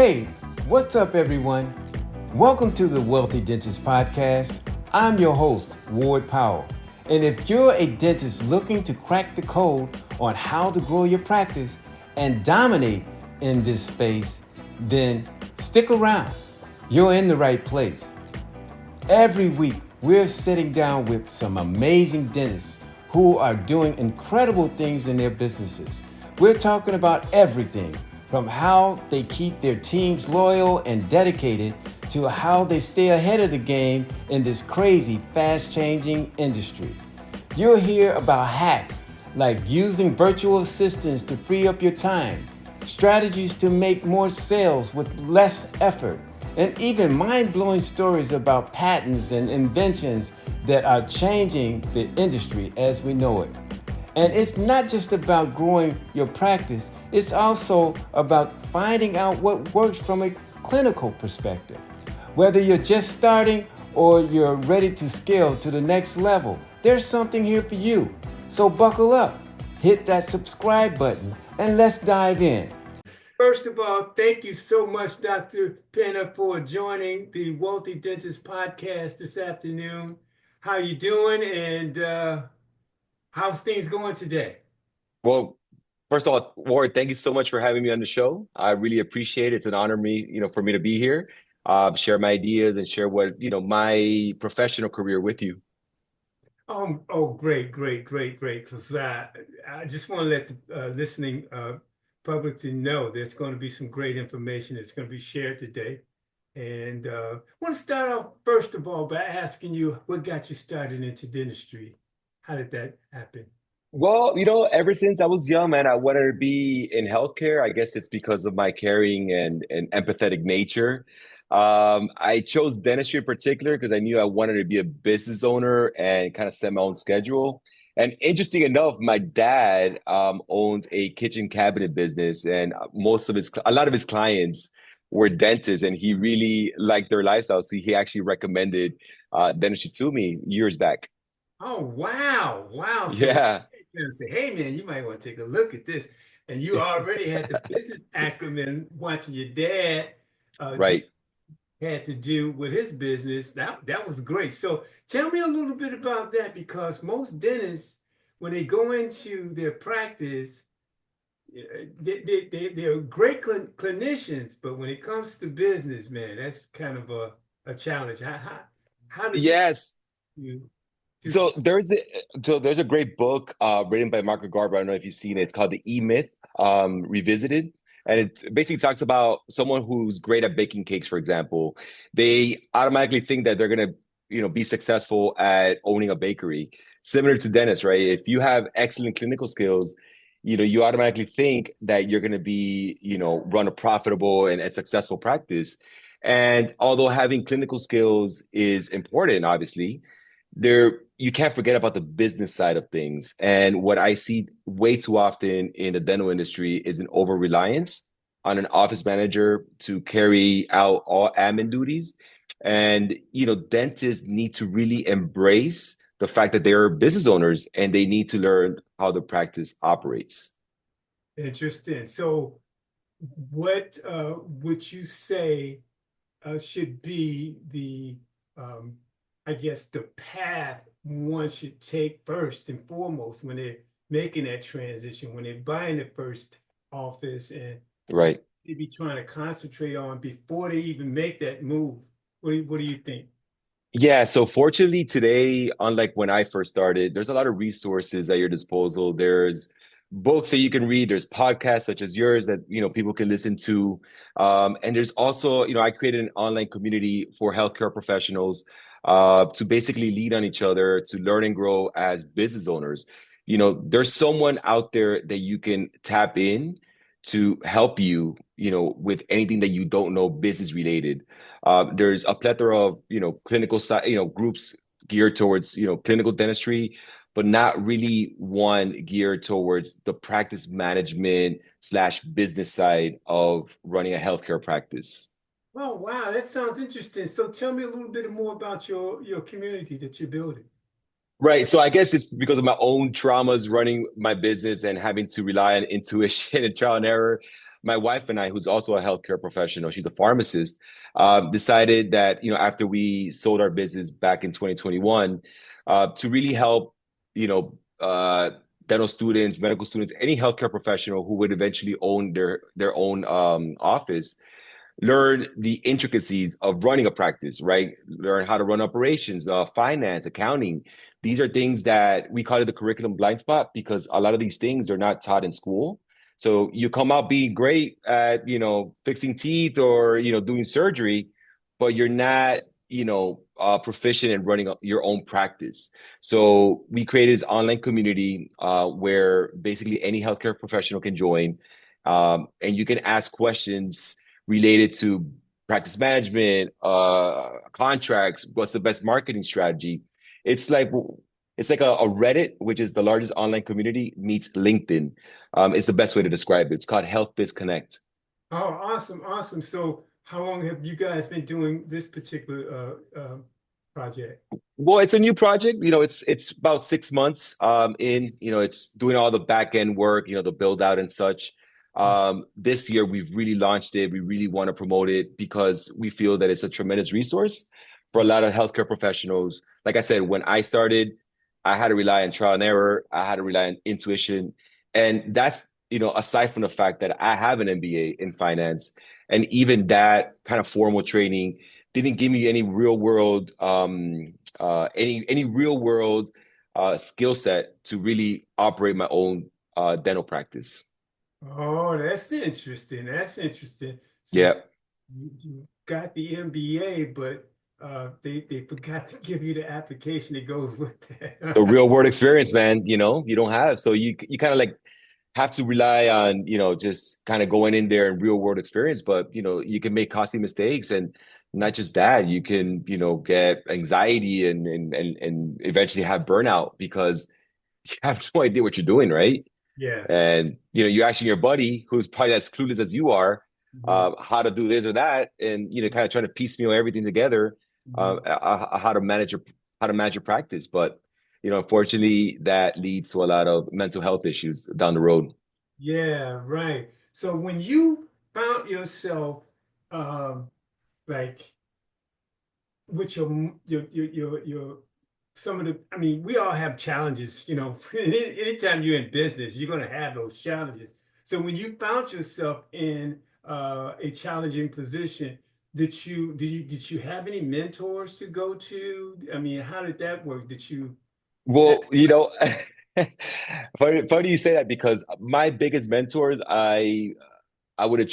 Hey, what's up, everyone? Welcome to the Wealthy Dentist Podcast. I'm your host, Ward Powell. And if you're a dentist looking to crack the code on how to grow your practice and dominate in this space, then stick around. You're in the right place. Every week, we're sitting down with some amazing dentists who are doing incredible things in their businesses. We're talking about everything from how they keep their teams loyal and dedicated to how they stay ahead of the game in this crazy, fast-changing industry. You'll hear about hacks like using virtual assistants to free up your time, strategies to make more sales with less effort, and even mind-blowing stories about patents and inventions that are changing the industry as we know it. And it's not just about growing your practice, it's also about finding out what works from a clinical perspective. Whether you're just starting or you're ready to scale to the next level, there's something here for you. So buckle up, hit that subscribe button, and let's dive in. First of all, thank you so much, Dr. Peña, for joining the Wealthy Dentist Podcast this afternoon. How you doing, and how's things going today? Well, first of all, Ward, thank you so much for having me on the show. I really appreciate it. It's an honor for me to be here, share my ideas and share my professional career with you. Great, great, great, great. Because I just want to let the listening public to know there's going to be some great information that's going to be shared today. And I want to start off, first of all, by asking you what got you started into dentistry? How did that happen? Well, ever since I was young, man, I wanted to be in healthcare. I guess it's because of my caring and empathetic nature. I chose dentistry in particular because I knew I wanted to be a business owner and kind of set my own schedule. And interesting enough, my dad owns a kitchen cabinet business, and a lot of his clients were dentists, and he really liked their lifestyle. So he actually recommended dentistry to me years back. Oh, wow. Wow. So Yeah, you say, hey, man, you might want to take a look at this. And you already had the business acumen watching your dad do right. had to do with his business. That was great. So tell me a little bit about that because most dentists, when they go into their practice, they're great clinicians, but when it comes to business, man, that's kind of a challenge. How did Yes. you do? So there's a great book written by Mark Garber. I don't know if you've seen it. It's called The E-Myth Revisited. And it basically talks about someone who's great at baking cakes, for example. They automatically think that they're gonna, be successful at owning a bakery. Similar to dentists, right? If you have excellent clinical skills, you automatically think that you're gonna be, run a profitable and successful practice. And although having clinical skills is important, obviously, there you can't forget about the business side of things. And what I see way too often in the dental industry is an over reliance on an office manager to carry out all admin duties. And dentists need to really embrace the fact that they are business owners and they need to learn how the practice operates. Interesting. So, what would you say should be um, I guess, the path one should take first and foremost when they're making that transition, when they're buying the first office, and what Right. they be trying to concentrate on before they even make that move? What do you think? Yeah, so fortunately today, unlike when I first started, there's a lot of resources at your disposal. There's books that you can read, there's podcasts such as yours that people can listen to. And there's also, I created an online community for healthcare professionals to basically lead on each other, to learn and grow as business owners. There's someone out there that you can tap in to help you, with anything that you don't know business related. There's a plethora of clinical side groups geared towards clinical dentistry, but not really one geared towards the practice management slash business side of running a healthcare practice. Oh, wow, that sounds interesting. So tell me a little bit more about your community that you're building. Right. So I guess it's because of my own traumas running my business and having to rely on intuition and trial and error. my wife and I, who's also a healthcare professional, she's a pharmacist, decided that, after we sold our business back in 2021, to really help, you know, dental students, medical students, any healthcare professional who would eventually own their own office, learn the intricacies of running a practice, right? Learn how to run operations, finance, accounting. These are things that we call it the curriculum blind spot because a lot of these things are not taught in school. So you come out being great at, fixing teeth or, doing surgery, but you're not, proficient in running your own practice. So we created this online community where basically any healthcare professional can join, and you can ask questions related to practice management, contracts, what's the best marketing strategy. It's like a Reddit, which is the largest online community, meets LinkedIn. It's the best way to describe it. It's called Help BizConnect. Oh, awesome, awesome. So how long have you guys been doing this particular project? Well, it's a new project. It's about 6 months in. It's doing all the back end work, the build out and such. This year we've really launched it. We really want to promote it because we feel that it's a tremendous resource for a lot of healthcare professionals. Like I said, when I started, I had to rely on trial and error. I had to rely on intuition. And that's, aside from the fact that I have an MBA in finance, and even that kind of formal training didn't give me any real world any real world skill set to really operate my own dental practice. Oh, that's interesting. That's interesting. So Yeah, you got the MBA, but they forgot to give you the application that goes with the that. real world experience, man. You don't have, so you kind of like have to rely on just kind of going in there and real world experience. But you can make costly mistakes, and not just that, you can get anxiety and eventually have burnout because you have no idea what you're doing, right? Yeah. And you're asking your buddy who's probably as clueless as you are Mhm. how to do this or that, and kind of trying to piecemeal everything together, Mhm. how to manage your practice. But unfortunately, that leads to a lot of mental health issues down the road. Yeah, right. So when you found yourself um like with your some of the, I mean, we all have challenges, anytime you're in business, you're going to have those challenges. So when you found yourself in a challenging position, did you have any mentors to go to? I mean, how did that work? Did you have, Well, funny you say that because my biggest mentors, I would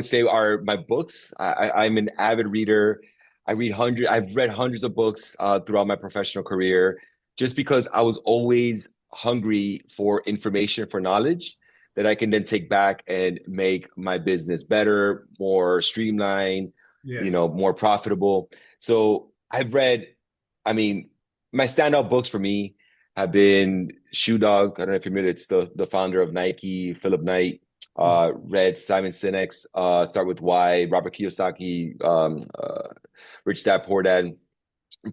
say are my books. I'm an avid reader. I've read hundreds of books throughout my professional career, just because I was always hungry for information, for knowledge that I can then take back and make my business better, more streamlined, yes. more profitable. So I've read, I mean, my standout books for me have been Shoe Dog. I don't know if you're familiar. It's the founder of Nike, Philip Knight. Read Simon Sinek's Start with Why, Robert Kiyosaki, Rich Dad Poor Dad,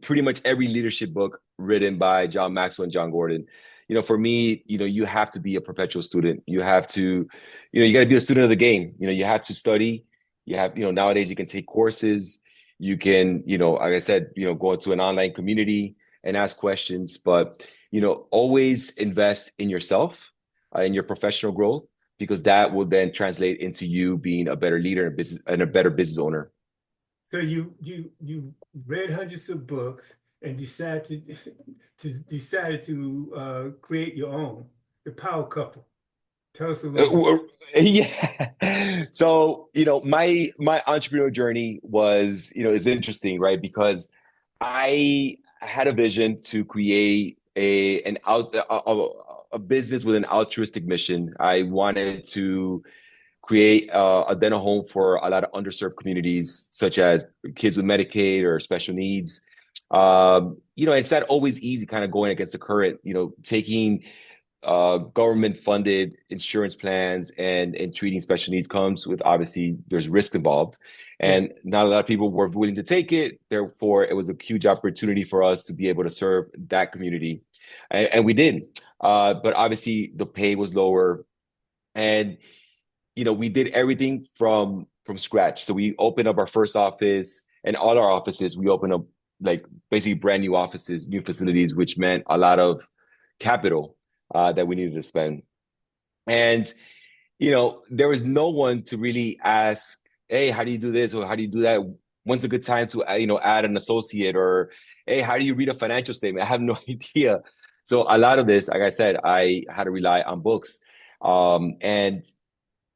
pretty much every leadership book written by John Maxwell and John Gordon. For me, you have to be a perpetual student. You have to, you got to be a student of the game. You have to study. You have, nowadays you can take courses. You can, like I said, go into an online community and ask questions, but, always invest in yourself, in your professional growth, because that will then translate into you being a better leader and a better business owner. So you read hundreds of books and decided to create your own, the Power Couple. Tell us a little bit. Yeah. So, my entrepreneurial journey was, is interesting, right? Because I had a vision to create a business with an altruistic mission. I wanted to create a dental home for a lot of underserved communities, such as kids with Medicaid or special needs. It's not always easy kind of going against the current, taking government funded insurance plans and treating special needs comes with, obviously, there's risk involved, Yeah. and not a lot of people were willing to take it. Therefore, it was a huge opportunity for us to be able to serve that community, and we did. But obviously the pay was lower, and we did everything from scratch. So we opened up our first office, and all our offices, we opened up like basically brand new offices, new facilities, which meant a lot of capital that we needed to spend. And there was no one to really ask, hey, how do you do this or how do you do that? When's a good time to add an associate, or hey, how do you read a financial statement? I have no idea. So a lot of this, like I said, I had to rely on books. And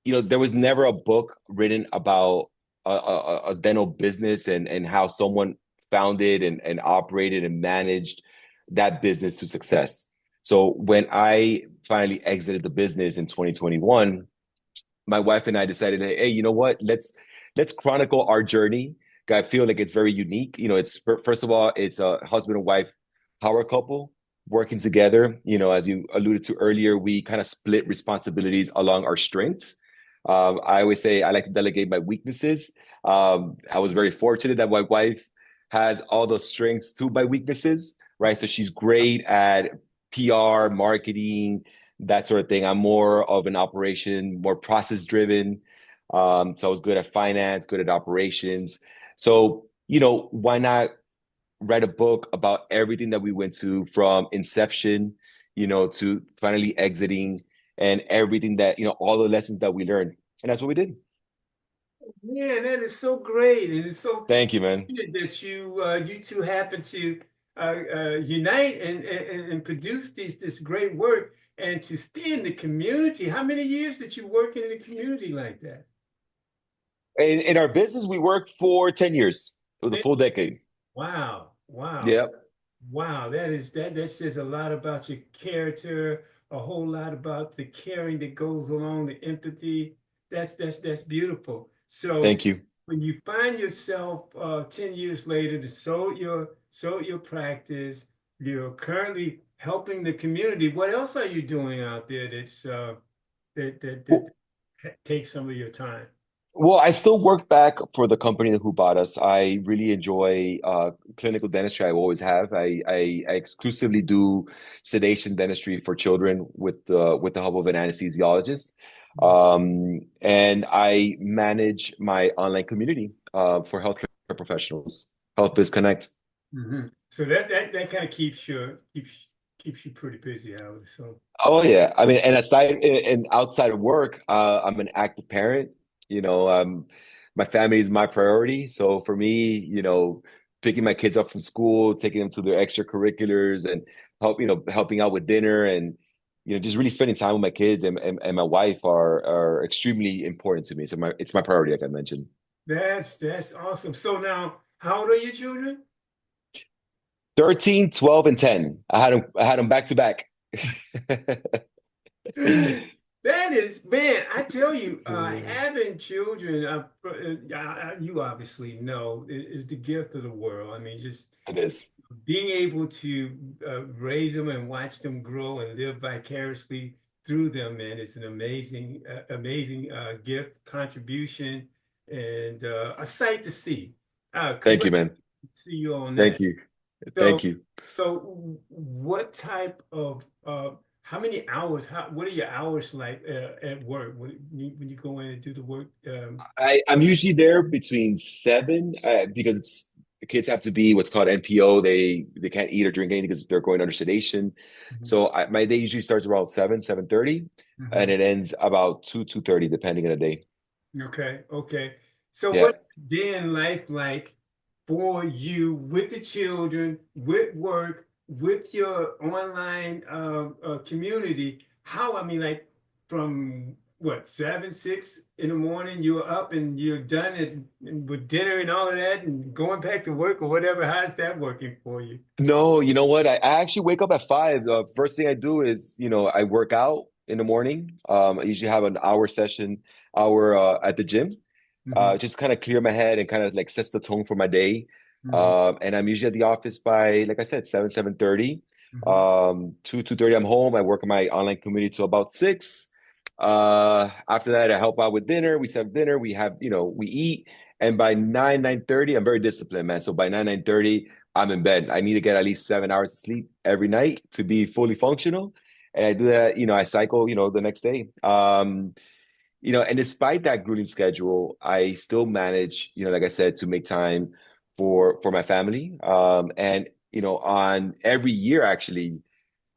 there was never a book written about a dental business and how someone founded and operated and managed that business to success. So when I finally exited the business in 2021, my wife and I decided, hey, you know what? Let's chronicle our journey. I feel like it's very unique. It's first of all, it's a husband and wife power couple working together. As you alluded to earlier, we kind of split responsibilities along our strengths. I always say I like to delegate my weaknesses. I was very fortunate that my wife has all those strengths to my weaknesses, right? So she's great at PR, marketing, that sort of thing. I'm more of an operation, more process driven. So I was good at finance, good at operations. So, why not write a book about everything that we went to from inception, to finally exiting, and everything that, all the lessons that we learned. And that's what we did. Yeah, that is so great. It is so Thank you, man. fortunate that you two happen to unite and produce this great work and to stay in the community. How many years did you work in the community like that? In our business, we worked for 10 years, for the full decade. Wow, wow. Yeah. Wow, that says a lot about your character, a whole lot about the caring that goes along, the empathy. That's beautiful. So Thank you. when you find yourself 10 years later to sold your practice, you're currently helping the community. What else are you doing out there that takes some of your time? Well, I still work back for the company who bought us. I really enjoy clinical dentistry. I always have. I exclusively do sedation dentistry for children with the help of an anesthesiologist, and I manage my online community for healthcare professionals, Help BizConnect. So that kind of keeps you pretty busy, I would assume. Oh yeah, I mean, and aside and outside of work, I'm an active parent. My family is my priority. So for me, picking my kids up from school, taking them to their extracurriculars, and helping out with dinner, and just really spending time with my kids and my wife are extremely important to me. So it's my priority, like I mentioned. That's awesome. So now, how old are your children? 13, 12, and 10. I had them back to back. That is, man, I tell you, having children, you obviously know, is the gift of the world. I mean, just It is. being able to raise them and watch them grow and live vicariously through them, man, it's an amazing gift, contribution, and a sight to see. Thank you, Congratulations man. to you on Thank that. you. So, Thank you. so what type of how many hours? What are your hours like at work when you go in and do the work? I'm usually there between 7 because the kids have to be what's called NPO. They can't eat or drink anything because they're going under sedation. Mhm, So my day usually starts around 7:30, and mhm. it ends about 2:30, depending on the day. Okay, okay. So Yeah. what day in life like for you with the children, with work, with your online community? How, I mean, like from what, 6 in the morning, you're up and you're done and with dinner and all of that and going back to work or whatever. How's that working for you? No, you know what? I actually wake up at 5. The first thing I do is, I work out in the morning. I usually have an hour at the gym. Hmm. Just kind of clear my head and kind of like sets the tone for my day. Hmm. And I'm usually at the office by, like I said, 7:30. Hmm. 2:30, I'm home. I work in my online community till about 6. After that, I help out with dinner. We serve dinner. We eat. And by 9:30, I'm very disciplined, man. So by 9:30, I'm in bed. I need to get at least 7 hours of sleep every night to be fully functional. And I do that, I cycle, the next day. And despite that grueling schedule, I still manage, like I said, to make time for my family. And on every year, actually,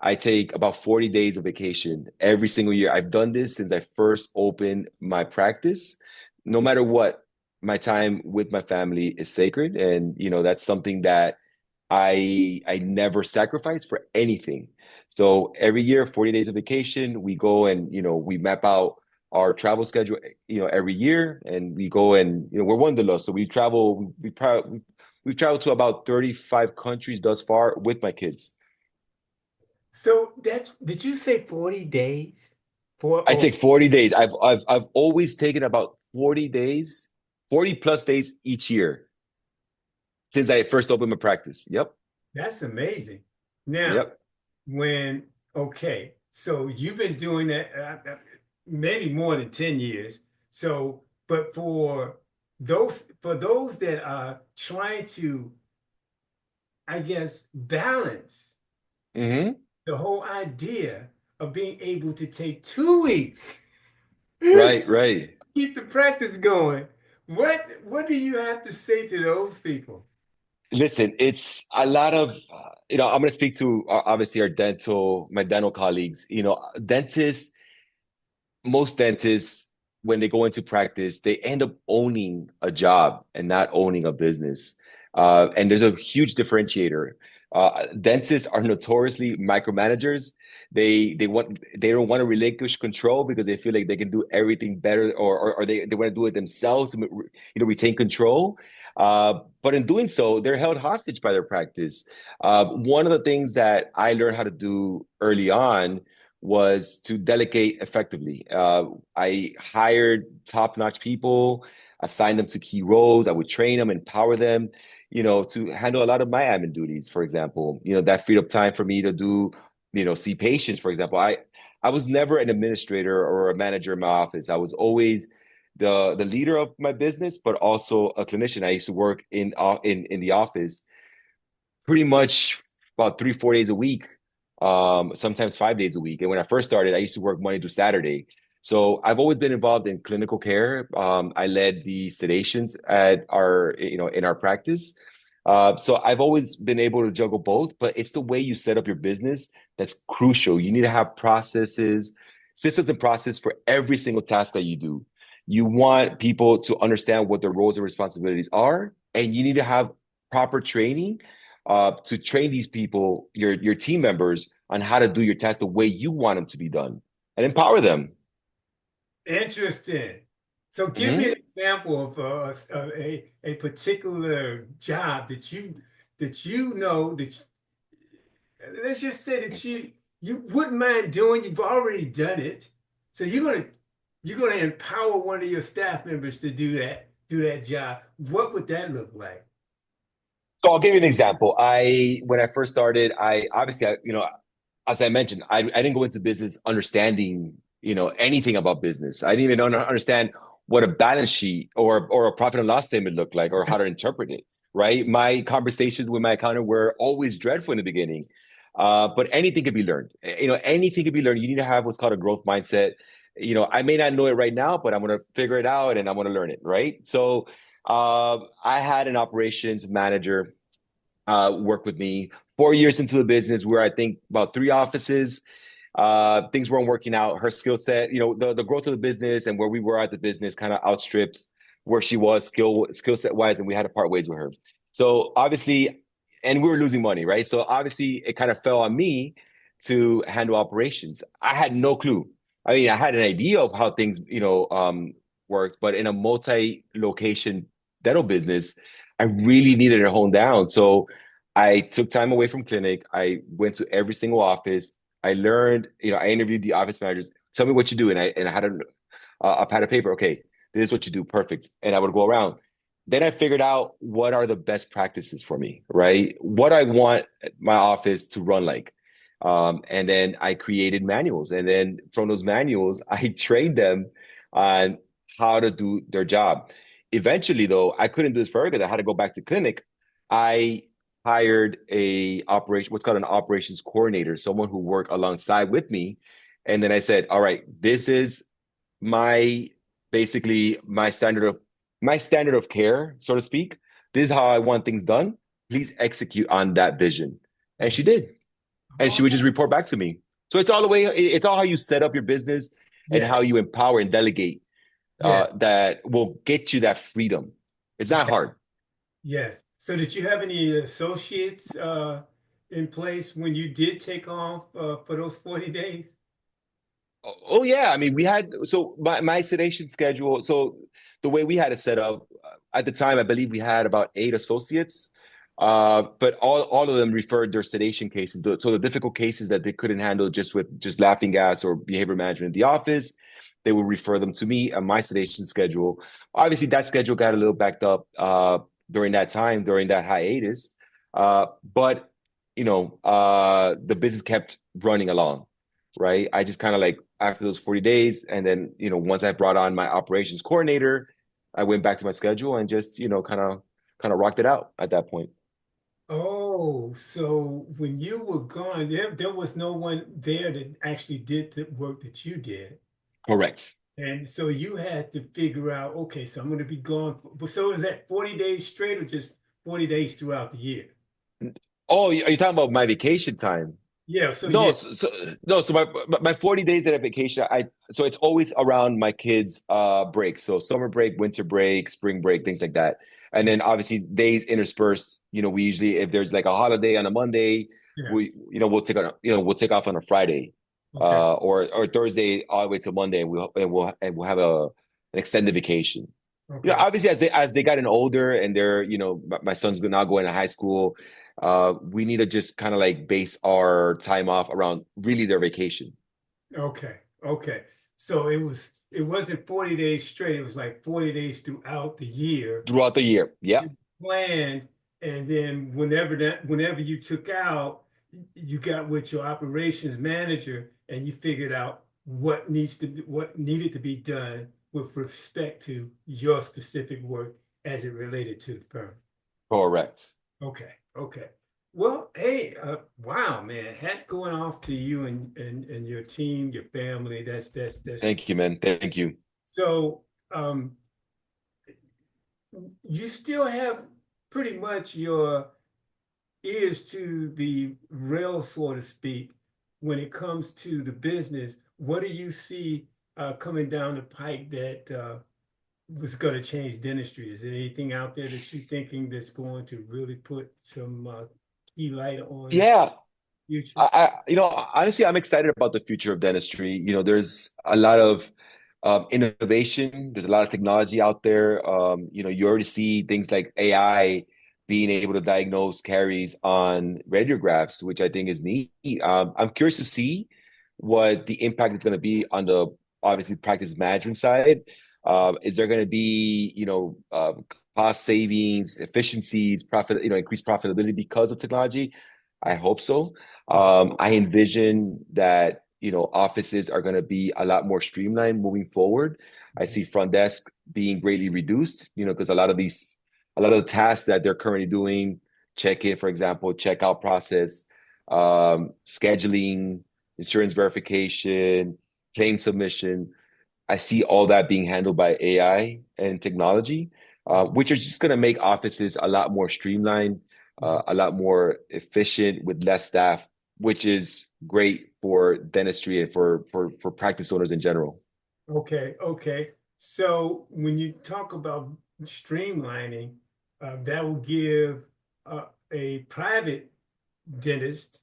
I take about 40 days of vacation every single year. I've done this since I first opened my practice. No matter what, my time with my family is sacred, and that's something that I never sacrifice for anything. So every year, 40 days of vacation, we go and we map out our travel schedule, every year, and we go and we're wanderlust. So we travel, we've traveled to about 35 countries thus far with my kids. So did you say 40 days? For, I oh, take 40 days. I've always taken about 40 days, 40 plus days each year since I first opened my practice. Yep. that's amazing. Now, Yep. when, okay, so you've been doing that maybe more than 10 years. So, but for those that are trying to, I guess, balance Hmm. the whole idea of being able to take 2 weeks, Right, right. keep the practice going. What do you have to say to those people? Listen, it's a lot of, I'm going to speak to obviously my dental colleagues. Dentists, most dentists, when they go into practice, they end up owning a job and not owning a business. And there's a huge differentiator. Dentists are notoriously micromanagers. They don't want to relinquish control because they feel like they can do everything better, or they want to do it themselves to retain control. But in doing so, they're held hostage by their practice. One of the things that I learned how to do early on was to delegate effectively. I hired top-notch people, assigned them to key roles. I would train them, empower them, to handle a lot of my admin duties, for example. That freed up time for me to do, see patients, for example. I was never an administrator or a manager in my office. I was always the leader of my business, but also a clinician. I used to work in the office pretty much about 3, 4 days a week, sometimes 5 days a week. And when I first started, I used to work Monday through Saturday. So I've always been involved in clinical care. I led the sedations at in our practice. So I've always been able to juggle both, but it's the way you set up your business that's crucial. You need to have processes, systems and process for every single task that you do. You want people to understand what their roles and responsibilities are, and you need to have proper training to train these people, your team members, on how to do your task the way you want them to be done, and empower them. Interesting. So give me an Hmm. example of a particular job that you know that let's just say that you wouldn't mind doing. You've already done it, so you're gonna empower one of your staff members to do that job. What would that look like? So I'll give you an example. When I first started, as I mentioned, I didn't go into business understanding, anything about business. I didn't even understand what a balance sheet or a profit and loss statement looked like, or how to interpret it. Right. My conversations with my accountant were always dreadful in the beginning. But anything can be learned. Anything can be learned. You need to have what's called a growth mindset. I may not know it right now, but I'm going to figure it out and I'm going to learn it. Right. So I had an operations manager work with me 4 years into the business. We're, I think, about 3 offices. Things weren't working out. Her skill set, the growth of the business and where we were at the business kind of outstripped where she was skill set wise, and we had to part ways with her. So obviously, and we were losing money, right? So obviously, it kind of fell on me to handle operations. I had no clue. I mean, I had an idea of how things, worked, but in a multi-location dental business, I really needed it honed down. So I took time away from clinic. I went to every single office. I learned, I interviewed the office managers. Tell me what you do, and I had a pad of paper. Okay, this is what you do. Perfect. And I would go around. Then I figured out what are the best practices for me, right? What I want my office to run like. And then I created manuals. And then from those manuals, I trained them on how to do their job. Eventually, though, I couldn't do this further. I had to go back to clinic. I hired what's called an operations coordinator, someone who worked alongside with me. And then I said, all right, this is my basically my standard of care, so to speak. This is how I want things done. Please execute on that vision. And she did. And she would just Oh, report back to me. So it's all how you set up your business and yes, how you empower and delegate yes, that will get you that freedom. It's not hard. yes. So did you have any associates in place when you did take off for those 40 days? Oh yeah, I mean we had so my sedation schedule. So the way we had it set up at the time, I believe we had about 8 associates, but all of them referred their sedation cases. So the difficult cases that they couldn't handle just with just laughing gas or behavior management in the office, they would refer them to me and my sedation schedule. Obviously, that schedule got a little backed up during that time during that hiatus, but the business kept running along, right? I just kind of like after those 40 days, and then once I brought on my operations coordinator, I went back to my schedule and just kind of rocked it out at that point. Oh, so when you were gone, there was no one there that actually did the work that you did. Correct. And so you had to figure out, okay, so I'm going to be gone. So is that 40 days straight or just 40 days throughout the year? Oh, are you talking about my vacation time? Yeah, so No, yeah, no. So my 40 days at a vacation, so it's always around my kids' breaks. So summer break, winter break, spring break, things like that. And then obviously days interspersed. We usually, if there's like a holiday on a Monday, yeah, we'll take off on a Friday, okay, or Thursday all the way to Monday. And we'll have an extended vacation. okay, Obviously as they gotten older and they're, my son's now going to high school, we need to just kind of like base our time off around really their vacation okay, okay. So it wasn't 40 days straight, it was like 40 days throughout the year. throughout the year. Yeah, You planned, and then whenever you took out, you got with your operations manager and you figured out what needed to be done with respect to your specific work as it related to the firm. correct. Okay, okay. Well, hey, wow, man, hats going off to you and your team, your family. That's Thank you, man. Thank you. so. You still have pretty much your ears to the rail, so to speak, when it comes to the business. What do you see coming down the pike that was going to change dentistry? Is there anything out there that you're thinking that's going to really put some key light on Yeah, the future? honestly, I'm excited about the future of dentistry. There's a lot of innovation. There's a lot of technology out there. You already see things like AI being able to diagnose caries on radiographs, which I think is neat. I'm curious to see what the impact is going to be on the obviously practice management side. Is there going to be, cost savings, efficiencies, profit, increased profitability because of technology? I hope so. I envision that offices are going to be a lot more streamlined moving forward. I see front desk being greatly reduced, because a lot of the tasks that they're currently doing, check-in, for example, checkout process, scheduling, insurance verification, claim submission. I see all that being handled by AI and technology, which is just going to make offices a lot more streamlined, a lot more efficient with less staff, which is great for dentistry and for practice owners in general. Okay, okay. So when you talk about streamlining, that will give a private dentist,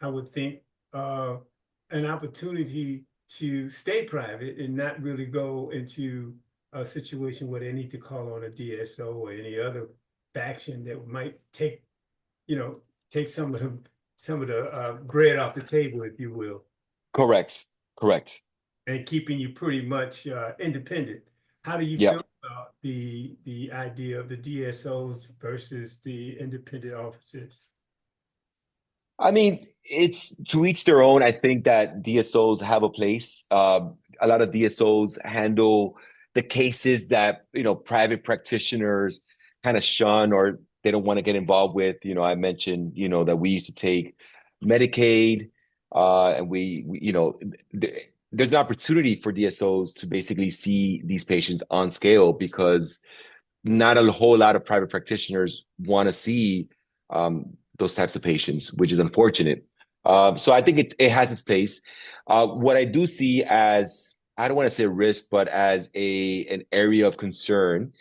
I would think, uh, an opportunity to stay private and not really go into a situation where they need to call on a DSO or any other faction that might you know, take some of the bread off the table, if you will, Correct. Correct. and keeping you pretty much independent. How do you feel Yep. about the idea of the DSOs versus the independent offices? I mean, it's to each their own. I think that DSOs have a place. A lot of DSOs handle the cases that, private practitioners kind of shun or they don't want to get involved with. I mentioned, that we used to take Medicaid, and we there's an opportunity for DSOs to basically see these patients on scale because not a whole lot of private practitioners want to see those types of patients, which is unfortunate. So I think it has its place. What I do see as, I don't want to say risk, but as an area of concern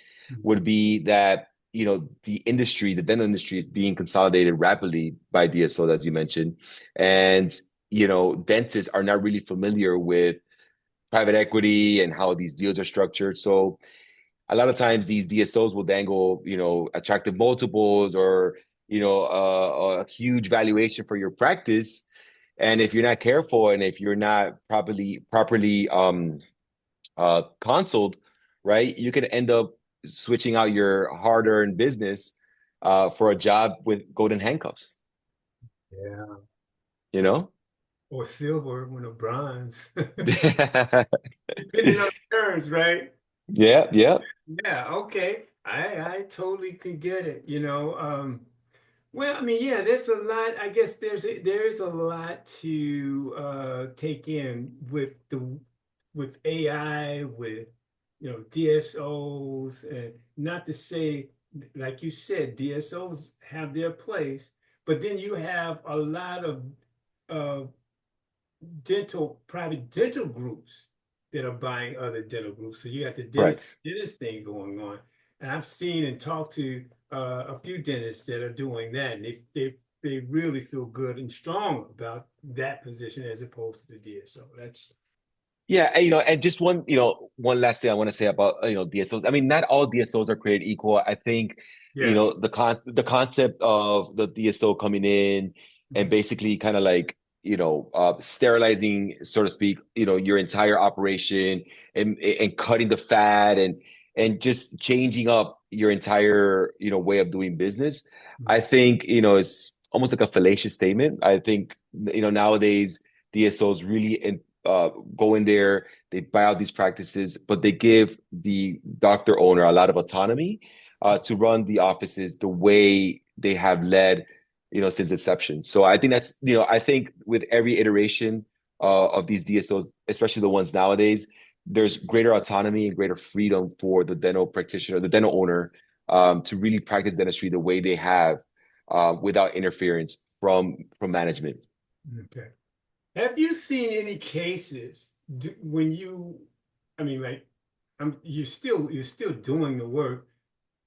would be that, the industry, the dental industry is being consolidated rapidly by DSO, as you mentioned. And, dentists are not really familiar with private equity and how these deals are structured. So a lot of times these DSOs will dangle, attractive multiples or, a huge valuation for your practice. And if you're not careful and if you're not properly counseled, right, you can end up switching out your hard-earned business for a job with golden handcuffs, Yeah. you know? Or silver when a bronze, Yeah, depending on the terms, right? yeah. Yeah, okay. I totally could get it, Well, I mean, yeah, there's a lot. I guess there's a lot to take in with AI, with DSOs, and not to say, like you said, DSOs have their place, but then you have a lot of uh, private dental groups that are buying other dental groups. So you got the Correct. dentist thing going on. And I've seen and talked to a few dentists that are doing that, and they really feel good and strong about that position as opposed to the DSO. That's Yeah, and just one last thing I want to say about DSOs. I mean, not all DSOs are created equal. I think yeah. the concept of the DSO coming in and Mhm. basically kind of like sterilizing, so to speak, your entire operation and cutting the fat and just changing up your entire way of doing business. I think it's almost like a fallacious statement. I think nowadays DSOs really go in there, they buy out these practices, but they give the doctor owner a lot of autonomy to run the offices the way they have led, since inception. So I think I think with every iteration of these DSOs, especially the ones nowadays, there's greater autonomy and greater freedom for the dental practitioner, the dental owner, to really practice dentistry the way they have, without interference from management. Okay. Have you seen any cases when I mean, like, you're still doing the work.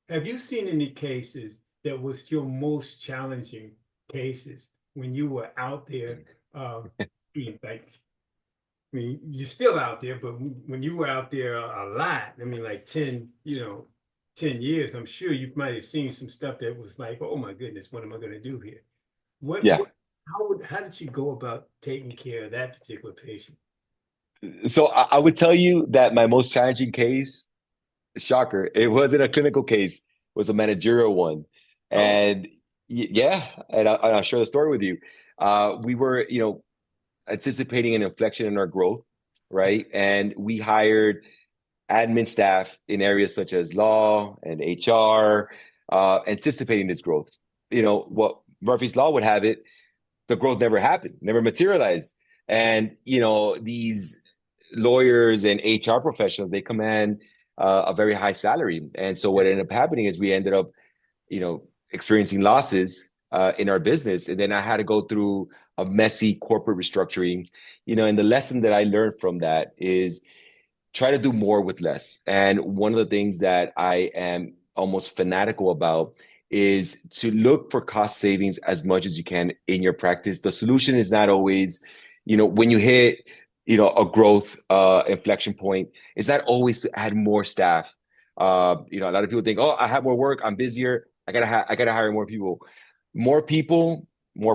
Have you seen any cases that was your most challenging cases when you were out there? I mean, you're still out there, but when you were out there a lot, I mean, like 10 years, I'm sure you might have seen some stuff that was like, oh my goodness, what am I going to do here? What, Yeah. what, how did you go about taking care of that particular patient? So I would tell you that my most challenging case, shocker, it wasn't a clinical case, it was a managerial one. Oh, And yeah, and I'll share the story with you. We were, anticipating an inflection in our growth, right? And we hired admin staff in areas such as law and HR, anticipating this growth. What Murphy's Law would have it, the growth never happened, never materialized. And, these lawyers and HR professionals, they command a very high salary. And so what ended up happening is we ended up, experiencing losses in our business. And then I had to go through a messy corporate restructuring, and the lesson that I learned from that is try to do more with less. And one of the things that I am almost fanatical about is to look for cost savings as much as you can in your practice. The solution is not always, when you hit, a growth inflection point, it's not always to add more staff. A lot of people think, oh, I have more work, I'm busier, I gotta hire more people, more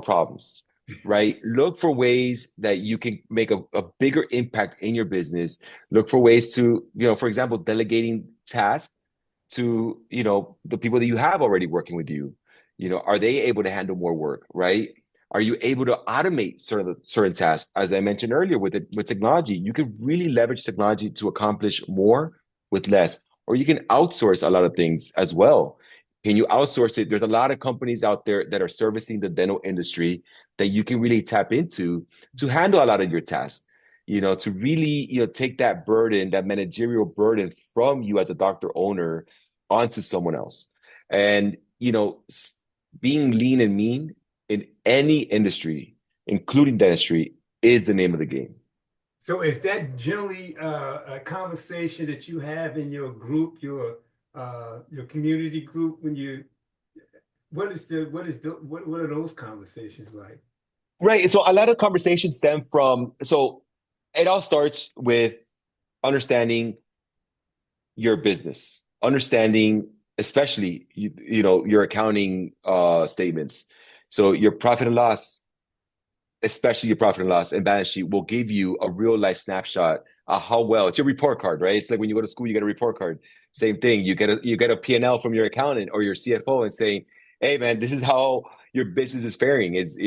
problems, right? Look for ways that you can make a bigger impact in your business. Look for ways to, for example, delegating tasks to, the people that you have already working with you. Are they able to handle more work, right? Are you able to automate certain tasks? As I mentioned earlier, with technology, you can really leverage technology to accomplish more with less, or you can outsource a lot of things as well. Can you outsource it? There's a lot of companies out there that are servicing the dental industry that you can really tap into to handle a lot of your tasks. to really, take that burden, that managerial burden from you as a doctor owner onto someone else. And, being lean and mean in any industry, including dentistry, is the name of the game. So is that generally a conversation that you have in your group, your community group when you what are those conversations like? Right. So a lot of conversations stem from, so it all starts with understanding your business, understanding especially your accounting statements. So your profit and loss, especially your profit and loss and balance sheet, will give you a real life snapshot of how well. It's your report card, right? It's like when you go to school, you get a report card. Same thing. You get a P&L from your accountant or your CFO and saying, "Hey, man, this is how your business is faring. It's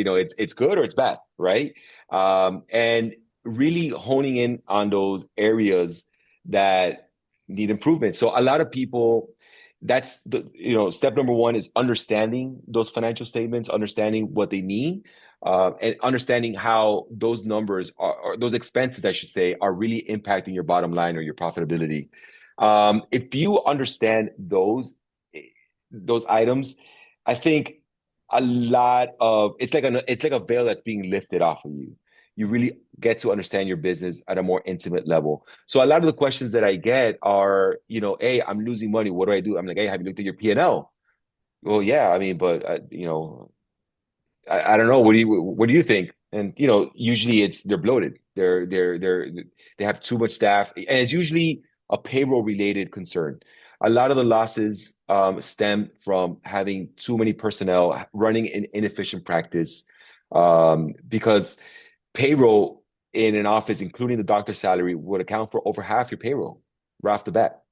good or it's bad, right?" And really honing in on those areas that need improvement. So a lot of people, that's the step number one is understanding those financial statements, understanding what they mean, and understanding how those numbers or those expenses, I should say, are really impacting your bottom line or your profitability. If you understand those items, I think a lot of it's like a veil that's being lifted off of you. You really get to understand your business at a more intimate level. So a lot of the questions that I get are, hey, I'm losing money. What do I do? I'm like, hey, have you looked at your P&L? Well, yeah, I mean, but I don't know. What do you think? And usually they're bloated. They have too much staff, and it's usually a payroll related concern. A lot of the losses stem from having too many personnel running an inefficient practice, because payroll in an office, including the doctor's salary, would account for over half your payroll right off the bat,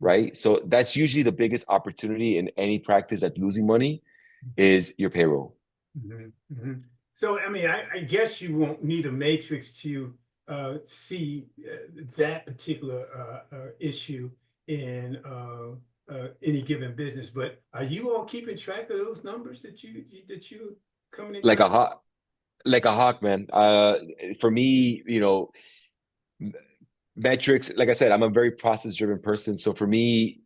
right? So that's usually the biggest opportunity in any practice that's losing money is your payroll. Mhm, mhm. So, I mean, I guess you won't need a matrix to see that particular issue in any given business. But are you all keeping track of those numbers that you coming in Like a contact? hawk, like a hawk, man. For me, metrics, like I said, I'm a very process driven person. So for me,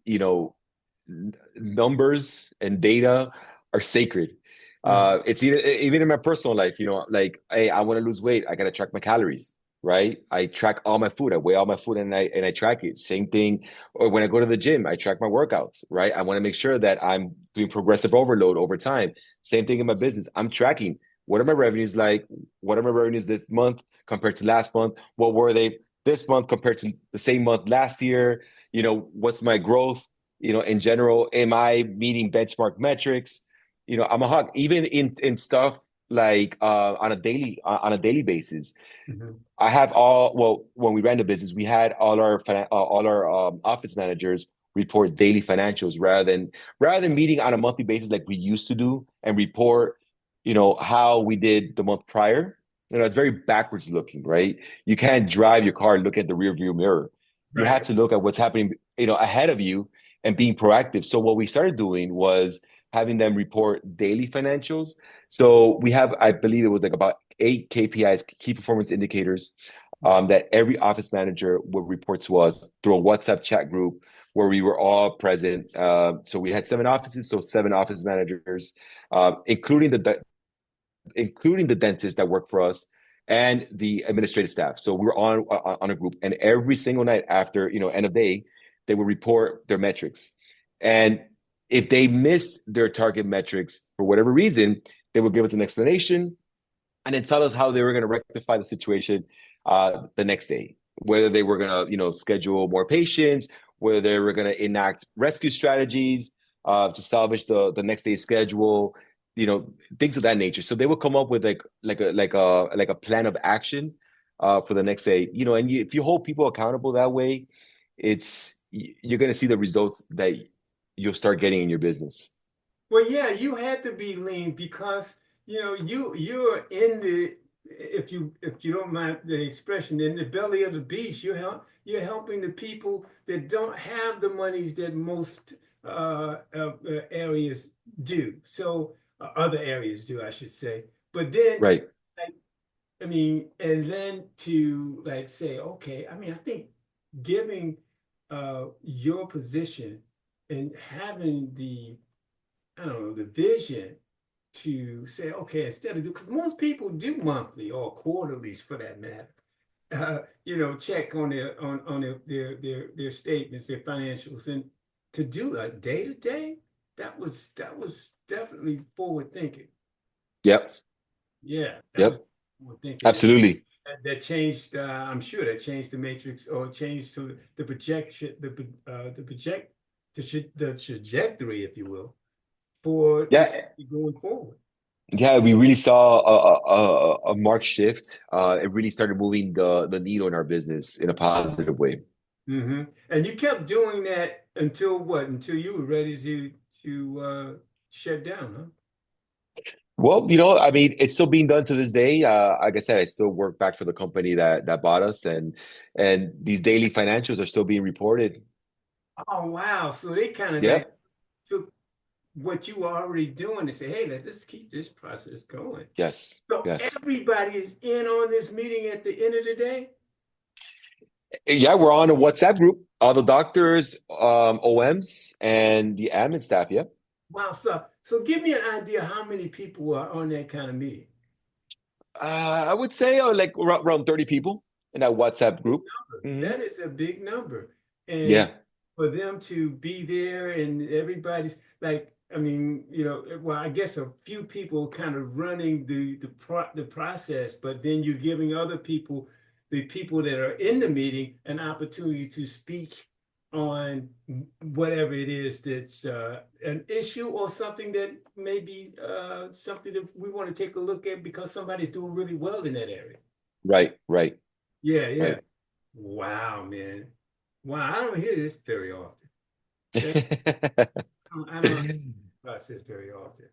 numbers and data are sacred. Mhm. It's even in my personal life, like, hey, I want to lose weight. I got to track my calories, right? I track all my food. I weigh all my food and I track it. Same thing. Or when I go to the gym, I track my workouts, right? I want to make sure that I'm doing progressive overload over time. Same thing in my business. I'm tracking. What are my revenues like? What are my revenues this month compared to last month? What were they this month compared to the same month last year? What's my growth? In general, am I meeting benchmark metrics? I'm a hawk, even in stuff like on a daily basis. Mhm. I have well, when we ran the business, we had all our office managers report daily financials rather than meeting on a monthly basis like we used to do and report, how we did the month prior. It's very backwards looking, right? You can't drive your car and look at the rear view mirror. You have Right. to look at what's happening, ahead of you and being proactive. So what we started doing was having them report daily financials. So we have, I believe it was like about 8 KPIs, key performance indicators, that every office manager would report to us through a WhatsApp chat group where we were all present. So we had 7 offices, so 7 office managers, including the dentists that work for us and the administrative staff. So we were on a group, and every single night after end of day, they would report their metrics. And if they miss their target metrics for whatever reason, they would give us an explanation and then tell us how they were going to rectify the situation the next day. Whether they were going to schedule more patients, whether they were going to enact rescue strategies to salvage the next day's schedule, things of that nature. So they would come up with like a plan of action for the next day. And if you hold people accountable that way, you're going to see the results that you'll start getting in your business. Well, yeah, you had to be lean because you're in the if you don't mind the expression, in the belly of the beast. You're helping the people that don't have the monies that most areas do. So other areas do, I should say. But then Right. I mean, and then to like say, okay, I mean, I think giving your position and having the, I don't know, the vision to say, okay, instead of do, because most people do monthly or quarterlies for that matter, check on their statements, their financials, and to do a day to day, that was definitely forward thinking. Yep. Yeah, that was Yep. forward thinking. Absolutely. That changed. I'm sure that changed the matrix or changed to the projection, the project, the trajectory, if you will, for the Yeah. company going forward. Yeah, we really saw a marked shift. It really started moving the needle in our business in a positive way. And you kept doing that until what? Until you were ready to shut down, huh? Well, I mean, it's still being done to this day. Like I said, I still work back for the company that bought us, and these daily financials are still being reported. Oh wow! So they kind of like Yep. took what you were already doing and say, "Hey, let's keep this process going." Yes. So Yes. everybody is in on this meeting at the end of the day. Yeah, we're on a WhatsApp group. All the doctors, OMs, and the admin staff. Yep. Wow. So give me an idea how many people are on that kind of meeting. I would say like around 30 people in that WhatsApp Big group. number. Hmm. That is a big number. And Yeah. for them to be there and everybody's like, I mean, well, I guess a few people kind of running the process, but then you're giving other people, the people that are in the meeting, an opportunity to speak on whatever it is that's an issue or something that may be something that we want to take a look at because somebody's doing really well in that area. Right. Right. Yeah, yeah. Right. Wow, man. Wow, I don't hear this very often. Okay. I don't hear this process very often.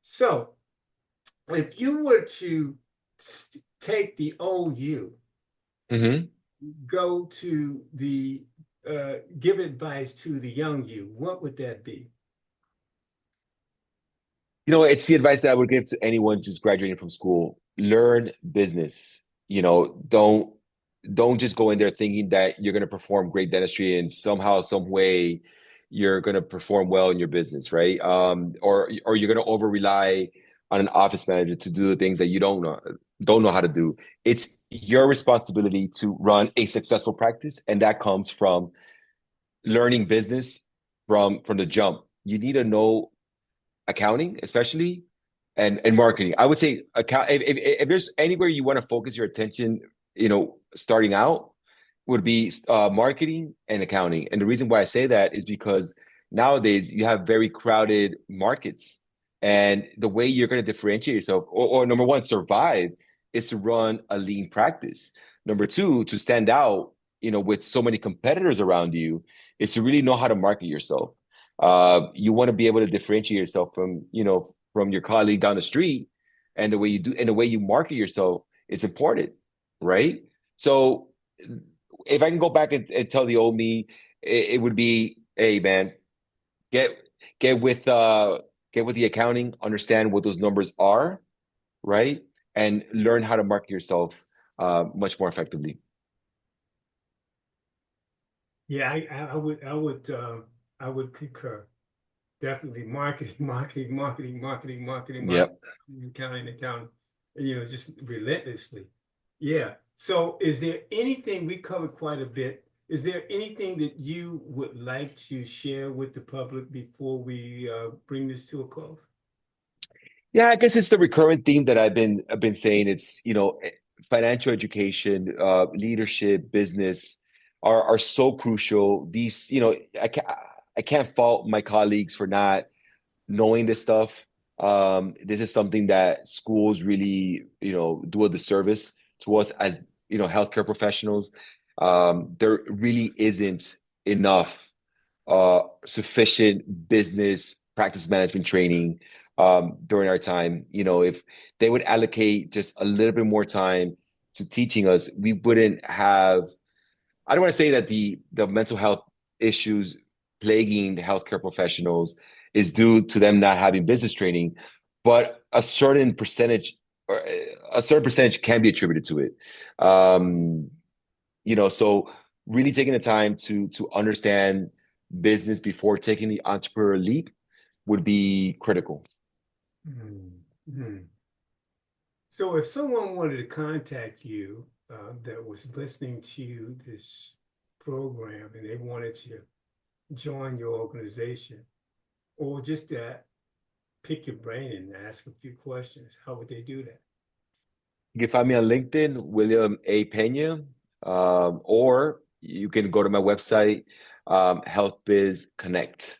So if you were to take the old you, Hmm. go to the give advice to the young you, what would that be? It's the advice that I would give to anyone just graduating from school. Learn business. Don't just go in there thinking that you're going to perform great dentistry and somehow, some way, you're going to perform well in your business, right? Or you're going to over rely on an office manager to do the things that you don't know how to do. It's your responsibility to run a successful practice, and that comes from learning business from the jump. You need to know accounting, especially, and marketing. I would say account. If there's anywhere you want to focus your attention, starting out, would be marketing and accounting. And the reason why I say that is because nowadays you have very crowded markets, and the way you're going to differentiate yourself, or number one, survive, is to run a lean practice. Number two, to stand out, with so many competitors around you, is to really know how to market yourself. You want to be able to differentiate yourself from your colleague down the street, and the way you do and the way you market yourself is important, right? So if I can go back and tell the old me, it would be, hey man, get get with uh get with the accounting, understand what those numbers are, right? And learn how to market yourself much more effectively. Yeah, I would concur. Definitely marketing, marketing, marketing, marketing, marketing, marketing, Yep. accounting, accounting, just relentlessly. Yeah. So is there anything we covered quite a bit? Is there anything that you would like to share with the public before we bring this to a close? Yeah, I guess it's the recurrent theme that I've been saying. It's, financial education, leadership, business are so crucial. These, I can't fault my colleagues for not knowing this stuff. This is something that schools really, do a disservice to us as, healthcare professionals. There really isn't enough sufficient business practice management training during our time. If they would allocate just a little bit more time to teaching us, we wouldn't have. I don't want to say that the mental health issues plaguing the healthcare professionals is due to them not having business training, but a certain percentage or a certain percentage can be attributed to it. Um, so really taking the time to understand business before taking the entrepreneur leap would be critical. Mm-hmm. So if someone wanted to contact you that was listening to this program and they wanted to join your organization or just to pick your brain and ask a few questions, how would they do that? You can find me on LinkedIn, William A. Peña, or you can go to my website, Help BizConnect.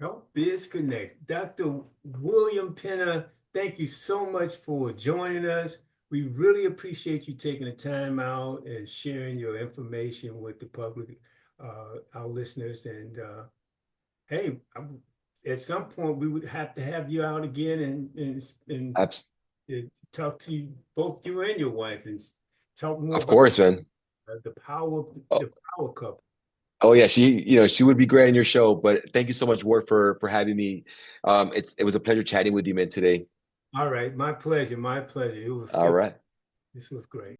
Help BizConnect. Dr. William Peña, thank you so much for joining us. We really appreciate you taking the time out and sharing your information with the public, our listeners. And hey, at some point we would have to have you out again and talk to you, both you and your wife, and talk more Of about course, man. the power of Oh, the power couple. oh yeah, she would be great in your show. But thank you so much, Ward, for having me. It was a pleasure chatting with you, man, today. All right, my pleasure, my pleasure. All right. This was great.